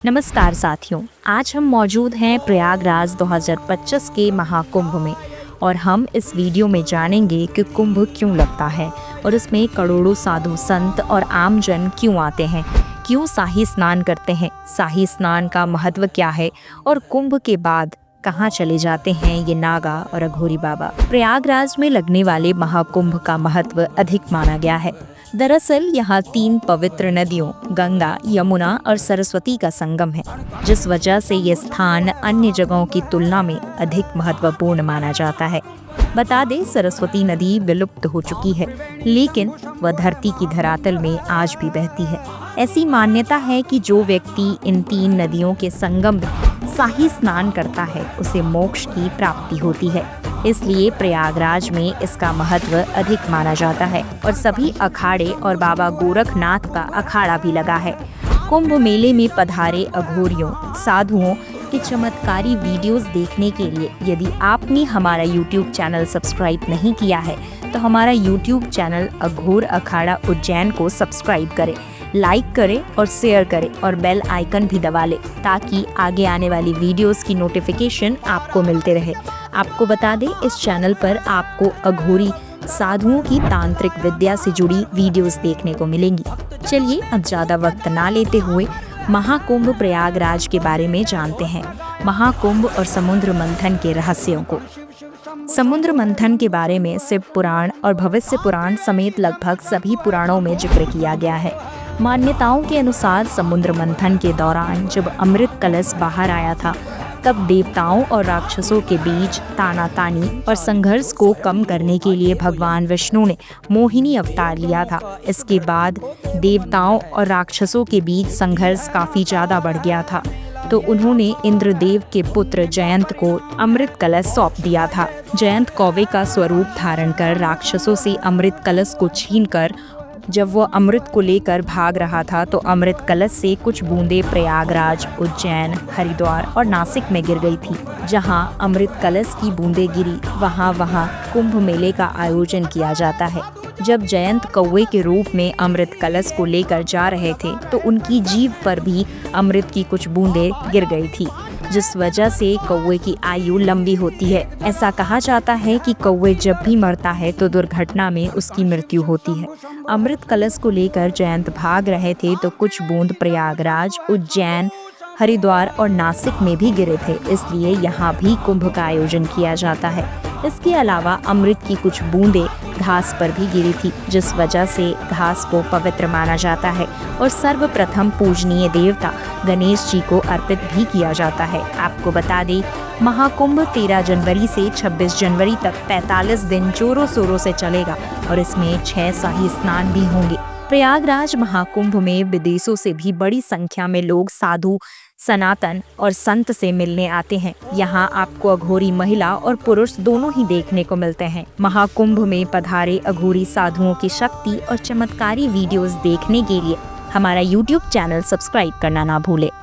नमस्कार साथियों, आज हम मौजूद हैं प्रयागराज 2025 के महाकुंभ में और हम इस वीडियो में जानेंगे कि कुंभ क्यों लगता है और इसमें करोड़ों साधु संत और आम जन क्यों आते हैं, क्यों शाही स्नान करते हैं, शाही स्नान का महत्व क्या है और कुंभ के बाद कहाँ चले जाते हैं ये नागा और अघोरी बाबा। प्रयागराज में लगने वाले महाकुंभ का महत्व अधिक माना गया है। दरअसल यहाँ 3 पवित्र नदियों गंगा, यमुना और सरस्वती का संगम है, जिस वजह से ये स्थान अन्य जगहों की तुलना में अधिक महत्वपूर्ण माना जाता है। बता दें, सरस्वती नदी विलुप्त हो चुकी है, लेकिन वह धरती की धरातल में आज भी बहती है। ऐसी मान्यता है कि जो व्यक्ति इन 3 नदियों के संगम में शाही स्नान करता है, उसे मोक्ष की प्राप्ति होती है। इसलिए प्रयागराज में इसका महत्व अधिक माना जाता है और सभी अखाड़े और बाबा गोरखनाथ का अखाड़ा भी लगा है। कुंभ मेले में पधारे अघोरियों, साधुओं के चमत्कारी वीडियोस देखने के लिए यदि आपने हमारा YouTube चैनल सब्सक्राइब नहीं किया है तो हमारा YouTube चैनल अघोर अखाड़ा उज्जैन को सब्सक्राइब करें, लाइक करें और शेयर करें और बेल आइकन भी दबा लें ताकि आगे आने वाली वीडियोस की नोटिफिकेशन आपको मिलते रहे। आपको बता दें, इस चैनल पर आपको अघोरी साधुओं की तांत्रिक विद्या से जुड़ी वीडियोस देखने को मिलेंगी। चलिए अब ज़्यादा वक्त ना लेते हुए महाकुंभ प्रयागराज के बारे में जानते हैं, महाकुंभ और समुद्र मंथन के रहस्यों को। समुद्र मंथन के बारे में शिव पुराण और भविष्य पुराण समेत लगभग सभी पुराणों में जिक्र किया गया है। मान्यताओं के अनुसार समुद्र मंथन के दौरान जब अमृत कलश बाहर आया था, तब देवताओं और राक्षसों के बीच तानातानी और संघर्ष को कम करने के लिए भगवान विष्णु ने मोहिनी अवतार लिया था। इसके बाद देवताओं और राक्षसों के बीच संघर्ष काफी ज्यादा बढ़ गया था, तो उन्होंने इंद्रदेव के पुत्र जयंत को अमृत कलश सौंप दिया था। जयंत कौवे का स्वरूप धारण कर राक्षसों से अमृत कलश को छीनकर जब वो अमृत को लेकर भाग रहा था तो अमृत कलश से कुछ बूंदें प्रयागराज, उज्जैन, हरिद्वार और नासिक में गिर गई थी। जहां अमृत कलश की बूंदें गिरी, वहां कुंभ मेले का आयोजन किया जाता है। जब जयंत कौवे के रूप में अमृत कलश को लेकर जा रहे थे तो उनकी जीभ पर भी अमृत की कुछ बूंदें गिर गई थी, जिस वजह से कौवे की आयु लंबी होती है। ऐसा कहा जाता है कि कौवे जब भी मरता है तो दुर्घटना में उसकी मृत्यु होती है। अमृत कलश को लेकर जयंत भाग रहे थे तो कुछ बूंद प्रयागराज, उज्जैन, हरिद्वार और नासिक में भी गिरे थे, इसलिए यहाँ भी कुंभ का आयोजन किया जाता है। इसके अलावा अमृत की कुछ बूंदें घास पर भी गिरी थी, जिस वजह से घास को पवित्र माना जाता है और सर्वप्रथम पूजनीय देवता गणेश जी को अर्पित भी किया जाता है। आपको बता दें, महाकुंभ 13 जनवरी से 26 जनवरी तक 45 दिन जोरों शोरों से चलेगा और इसमें 6 शाही स्नान भी होंगे। प्रयागराज महाकुंभ में विदेशों से भी बड़ी संख्या में लोग साधु, सनातन और संत से मिलने आते हैं। यहाँ आपको अघोरी महिला और पुरुष दोनों ही देखने को मिलते हैं। महाकुंभ में पधारे अघोरी साधुओं की शक्ति और चमत्कारी वीडियोस देखने के लिए हमारा YouTube चैनल सब्सक्राइब करना ना भूले।